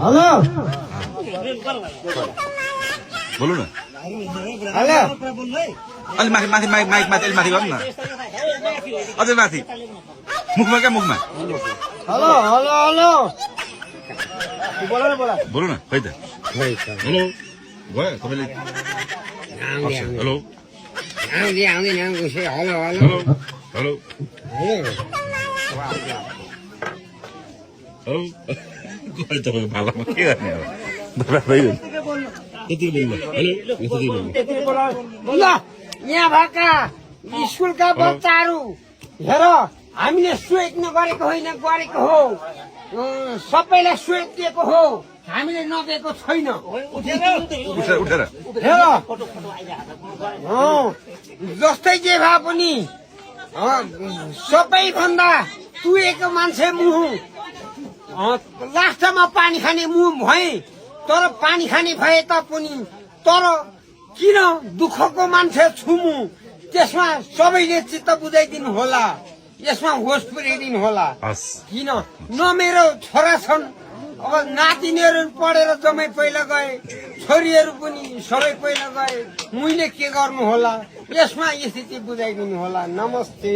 hello बोल्नु न hello अलि माथि माथि माइक माइक माथि अलि माथि गर्नु न अझै माथि मुखमा क्या मुखमा हेलो हेलो हेलो बोला न बोला बोल्नु न खै त हेलो गयो तपाईँले हेलो आउँदैन उसै hello hello hello hello hello hello गयो तपाईँको पालामा के गर्ने अब यति बोल्नु हेलो यति बोल्नु ल यहाँ भएका स्कुलका बच्चाहरू हेर हामीले स्वेट्न गरेको होइन गरेको हो सबैलाई स्वेट दिएको हो हामीले नदिएको छैन उठेर हेर जस्तै जे भए पनि सबैभन्दा तुएको मान्छे मुह लास्टमा पानी खाने मुह भए तर पानी खाने भए तापनि तर किन दुःखको मान्छे छुमु त्यसमा सबैले चित्त बुझाइदिनु होला यसमा होस पुर्याइदिनु होला किन न मेरो छोरा छन् अब नातिनीहरू पढेर जम्मै पहिला गए छोरीहरू पनि सबै पहिला गए मैले के गर्नु होला यसमा स्थिति बुझाइदिनु होला नमस्ते